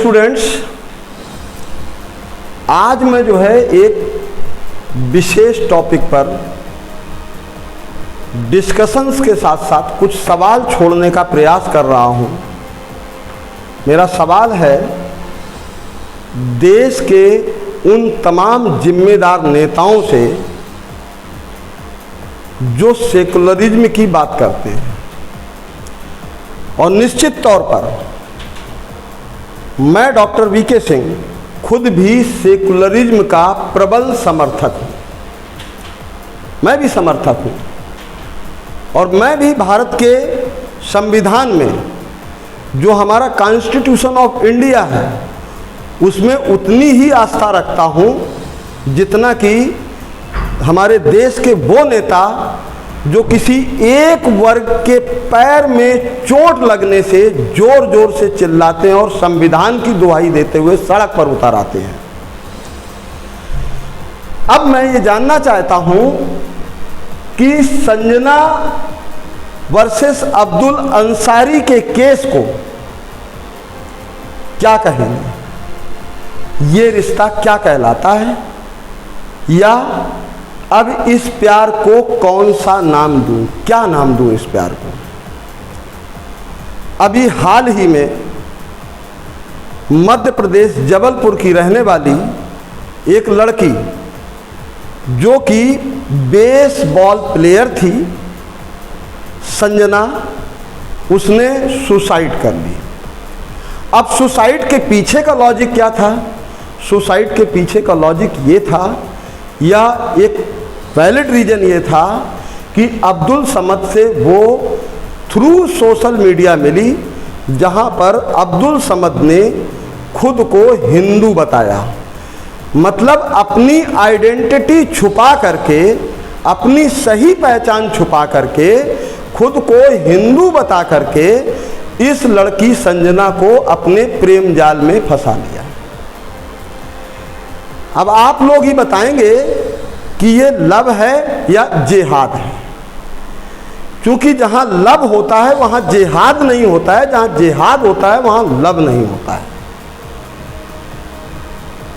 Students, आज मैं जो है एक विशेष टॉपिक पर डिस्कशंस के साथ साथ कुछ सवाल छोड़ने का प्रयास कर रहा हूं। मेरा सवाल है, देश के उन तमाम जिम्मेदार नेताओं से जो सेकुलरिज्म की बात करते हैं और निश्चित तौर पर मैं डॉक्टर वीके सिंह खुद भी सेकुलरिज्म का प्रबल समर्थक हूँ। मैं भी समर्थक हूँ और मैं भी भारत के संविधान में जो हमारा कॉन्स्टिट्यूशन ऑफ इंडिया है उसमें उतनी ही आस्था रखता हूँ जितना कि हमारे देश के वो नेता जो किसी एक वर्ग के पैर में चोट लगने से जोर जोर से चिल्लाते हैं और संविधान की दुहाई देते हुए सड़क पर उतर आते हैं। अब मैं ये जानना चाहता हूं कि संजना वर्सेस अब्दुल अंसारी के केस को क्या कहेंगे, ये रिश्ता क्या कहलाता है, या अब इस प्यार को कौन सा नाम दूं, क्या नाम दूं इस प्यार को। अभी हाल ही में मध्य प्रदेश जबलपुर की रहने वाली एक लड़की जो कि बेसबॉल प्लेयर थी, संजना, उसने सुसाइड कर ली। अब सुसाइड के पीछे का लॉजिक क्या था? सुसाइड के पीछे का लॉजिक ये था, या एक वैलिड रीजन ये था कि अब्दुल समद से वो थ्रू सोशल मीडिया मिली, जहां पर अब्दुल समद ने खुद को हिंदू बताया। मतलब अपनी आइडेंटिटी छुपा करके, अपनी सही पहचान छुपा करके, खुद को हिंदू बता करके इस लड़की संजना को अपने प्रेम जाल में फंसा लिया। अब आप लोग ही बताएंगे कि ये लव है या जिहाद है, क्योंकि जहां लव होता है वहां जिहाद नहीं होता है, जहां जिहाद होता है वहां लव नहीं होता है।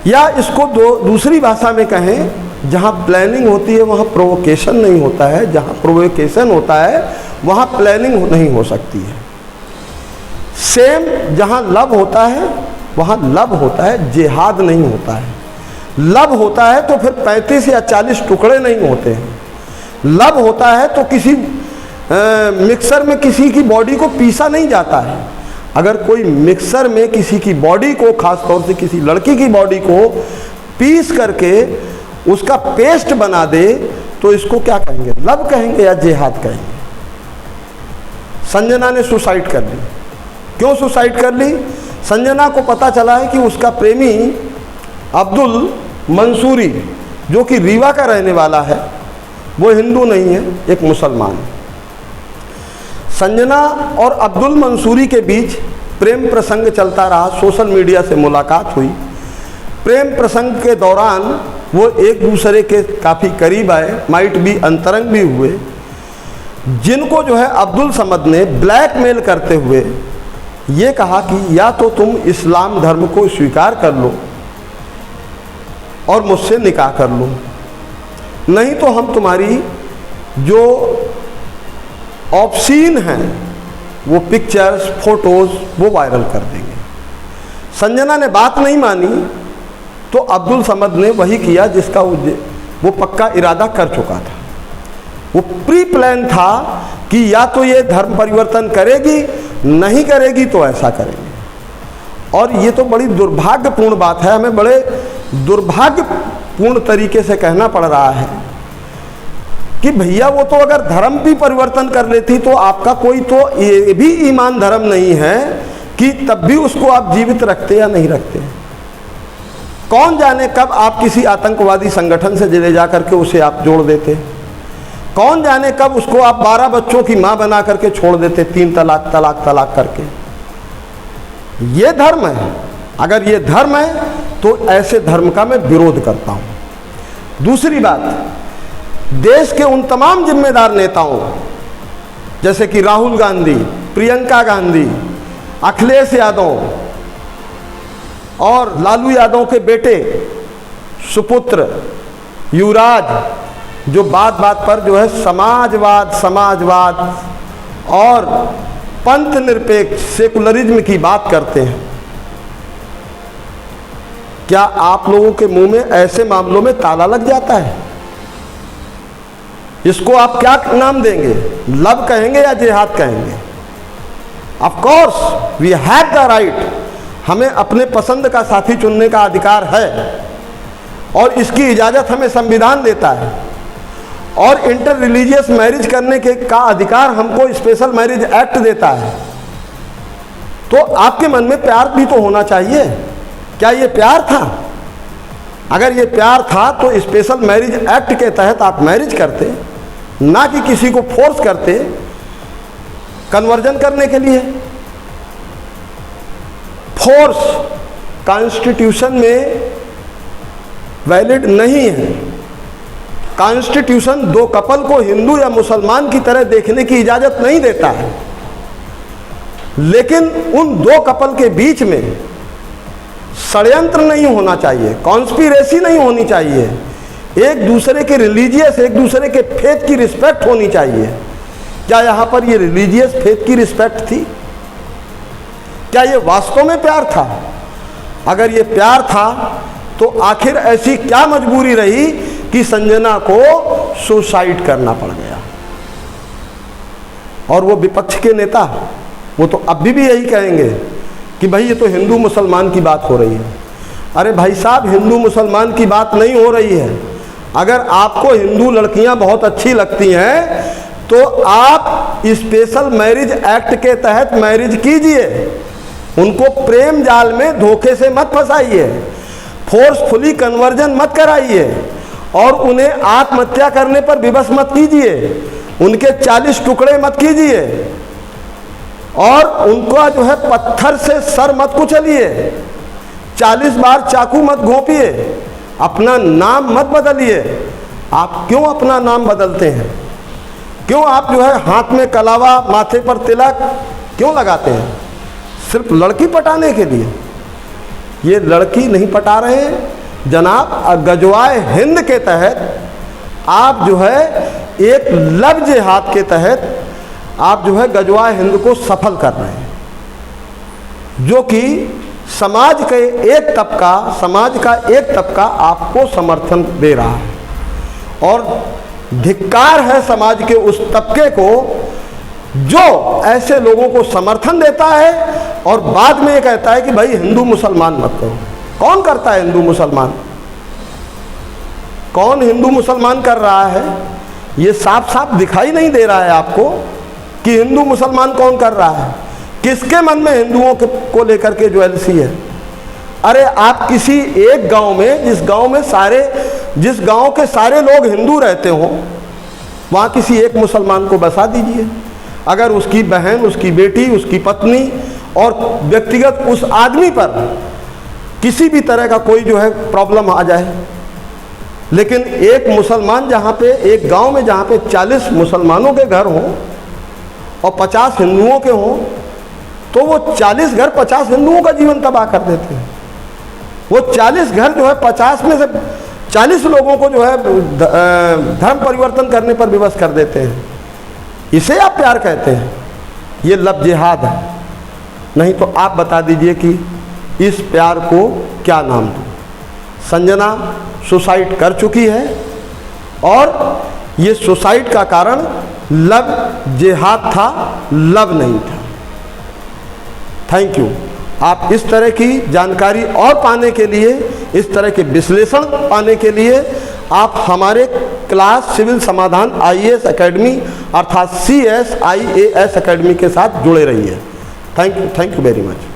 या इसको दूसरी भाषा में कहें, जहां प्लानिंग होती है वहां प्रोवोकेशन नहीं होता है, जहां प्रोवोकेशन होता है वहां प्लानिंग नहीं हो सकती है। सेम जहां लव होता है वहां लव होता है, जिहाद नहीं होता है। लव होता है तो फिर 35 या 40 टुकड़े नहीं होते हैं। लव होता है तो किसी मिक्सर में किसी की बॉडी को पीसा नहीं जाता है। अगर कोई मिक्सर में किसी की बॉडी को, खास तौर से किसी लड़की की बॉडी को पीस करके उसका पेस्ट बना दे तो इसको क्या कहेंगे, लव कहेंगे या जिहाद कहेंगे। संजना ने सुसाइड कर ली। क्यों सुसाइड कर ली? संजना को पता चला है कि उसका प्रेमी अब्दुल मंसूरी, जो कि रीवा का रहने वाला है, वो हिंदू नहीं है, एक मुसलमान है। संजना और अब्दुल मंसूरी के बीच प्रेम प्रसंग चलता रहा, सोशल मीडिया से मुलाकात हुई। प्रेम प्रसंग के दौरान वो एक दूसरे के काफ़ी करीब आए, माइट भी अंतरंग भी हुए, जिनको जो है अब्दुल समद ने ब्लैकमेल करते हुए ये कहा कि या तो तुम इस्लाम धर्म को स्वीकार कर लो और मुझसे निकाह कर लो, नहीं तो हम तुम्हारी जो ऑब्सीन हैं वो पिक्चर्स, फोटोज़ वो वायरल कर देंगे। संजना ने बात नहीं मानी तो अब्दुल समद ने वही किया जिसका वो पक्का इरादा कर चुका था। वो प्री प्लान था कि या तो ये धर्म परिवर्तन करेगी, नहीं करेगी तो ऐसा करेंगे। और ये तो बड़ी दुर्भाग्यपूर्ण बात है, हमें बड़े दुर्भाग्यपूर्ण तरीके से कहना पड़ रहा है कि भैया वो तो अगर धर्म भी परिवर्तन कर लेती तो आपका कोई तो ये भी ईमान धर्म नहीं है कि तब भी उसको आप जीवित रखते या नहीं रखते। कौन जाने कब आप किसी आतंकवादी संगठन से ले जा करके उसे आप जोड़ देते, कौन जाने कब उसको आप 12 बच्चों की मां बना करके छोड़ देते, 3 तलाक तलाक तलाक करके। ये धर्म है? अगर ये धर्म है तो ऐसे धर्म का मैं विरोध करता हूं। दूसरी बात, देश के उन तमाम जिम्मेदार नेताओं जैसे कि राहुल गांधी, प्रियंका गांधी, अखिलेश यादव, और लालू यादव के बेटे सुपुत्र युवराज जो बात बात पर जो है समाजवाद और पंथ निरपेक्ष सेकुलरिज्म की बात करते हैं। क्या आप लोगों के मुंह में ऐसे मामलों में ताला लग जाता है? इसको आप क्या नाम देंगे? लव कहेंगे या जिहाद कहेंगे? Of course we have the right, हमें अपने पसंद का साथी चुनने का अधिकार है और इसकी इजाज़त हमें संविधान देता है, और इंटर रिलीजियस मैरिज करने के का अधिकार हमको स्पेशल मैरिज एक्ट देता है। तो आपके मन में प्यार भी तो होना चाहिए। क्या ये प्यार था? अगर ये प्यार था तो स्पेशल मैरिज एक्ट के तहत आप मैरिज करते, ना कि किसी को फोर्स करते कन्वर्जन करने के लिए। फोर्स कॉन्स्टिट्यूशन में वैलिड नहीं है। कॉन्स्टिट्यूशन दो कपल को हिंदू या मुसलमान की तरह देखने की इजाजत नहीं देता है, लेकिन उन दो कपल के बीच में षड्यंत्र नहीं होना चाहिए, कॉन्स्पिरेसी नहीं होनी चाहिए, एक दूसरे के रिलीजियस, एक दूसरे के फेथ की रिस्पेक्ट होनी चाहिए। क्या यहाँ पर ये रिलीजियस फेथ की रिस्पेक्ट थी? क्या ये वास्तव में प्यार था? अगर ये प्यार था तो आखिर ऐसी क्या मजबूरी रही कि संजना को सुसाइड करना पड़ गया? और वो विपक्ष के नेता वो तो अभी भी यही कहेंगे कि भाई ये तो हिंदू मुसलमान की बात हो रही है। अरे भाई साहब, हिंदू मुसलमान की बात नहीं हो रही है। अगर आपको हिंदू लड़कियां बहुत अच्छी लगती हैं तो आप स्पेशल मैरिज एक्ट के तहत मैरिज कीजिए, उनको प्रेम जाल में धोखे से मत फंसाइए, फोर्सफुली कन्वर्जन मत कराइए और उन्हें आत्महत्या करने पर विवश मत कीजिए, उनके 40 टुकड़े मत कीजिए और उनका जो है पत्थर से सर मत कुचलिए, 40 बार चाकू मत घोंपिए, अपना नाम मत बदलिए। आप क्यों अपना नाम बदलते हैं? क्यों आप जो है हाथ में कलावा, माथे पर तिलक क्यों लगाते हैं? सिर्फ लड़की पटाने के लिए? ये लड़की नहीं पटा रहे हैं जनाब, गजवाए हिंद के तहत आप जो है एक लव जिहाद के तहत आप जो है गजवाए हिंद को सफल कर रहे हैं, जो कि समाज का एक तबका आपको समर्थन दे रहा है और धिक्कार है समाज के उस तबके को जो ऐसे लोगों को समर्थन देता है और बाद में ये कहता है कि भाई हिंदू मुसलमान मत करो। कौन करता है हिंदू मुसलमान? कौन हिंदू मुसलमान कर रहा है? ये साफ साफ दिखाई नहीं दे रहा है आपको कि हिंदू मुसलमान कौन कर रहा है? किसके मन में हिंदुओं को लेकर के ज्वेलसी है? अरे आप किसी एक गांव में, जिस गांव के सारे लोग हिंदू रहते हो, वहाँ किसी एक मुसलमान को बसा दीजिए। अगर उसकी बहन, उसकी बेटी, उसकी पत्नी और व्यक्तिगत उस आदमी पर किसी भी तरह का कोई जो है प्रॉब्लम आ जाए, लेकिन एक मुसलमान जहाँ पे, एक गांव में जहाँ पे 40 मुसलमानों के घर हों और 50 हिंदुओं के हों, तो वो 40 घर 50 हिंदुओं का जीवन तबाह कर देते हैं। वो 40 घर जो है 50 में से 40 लोगों को जो है धर्म परिवर्तन करने पर विवश कर देते हैं। इसे आप प्यार कहते हैं? ये लव जिहाद है। नहीं तो आप बता दीजिए कि इस प्यार को क्या नाम दूं? संजना सुसाइड कर चुकी है और ये सुसाइड का कारण लव जिहाद था, लव नहीं था। Thank you. आप इस तरह की जानकारी और पाने के लिए, इस तरह के विश्लेषण पाने के लिए आप हमारे क्लास सिविल समाधान IAS एकेडमी अर्थात CSIAS एकेडमी के साथ जुड़े रहिए। Thank you very much.